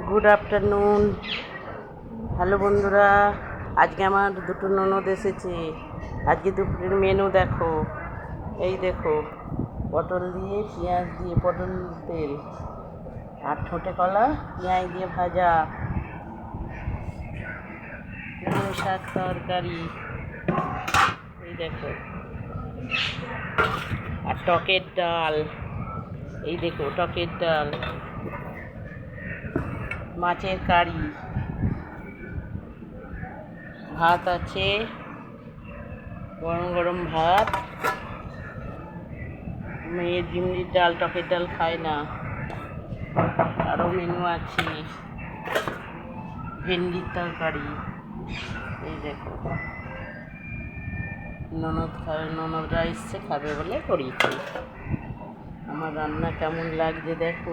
Good afternoon. Hello বন্ধুরা, আজকে আমার দুটো ননদ এসেছে। আজকে দুপুরের মেনু দেখো, এই দেখো, পটল দিয়ে পেঁয়াজ দিয়ে পটল তেল আর ঠোঁটে কলা পেঁয়াজ দিয়ে ভাজা, কুমড়ো শাক তরকারি, এই দেখো, আর টকের ডাল, এই দেখো টকের ডাল, মাছের কারি, ভাত আছে, গরম গরম ভাত। মেয়ে জিমলির ডাল, টকের ডাল খায় না। আরও মেনু আছে, ভেন্ডির তরকারি, এই দেখো। ননদরা এসছে খাবে বলে করিয়েছি। আমার রান্না কেমন লাগছে দেখো।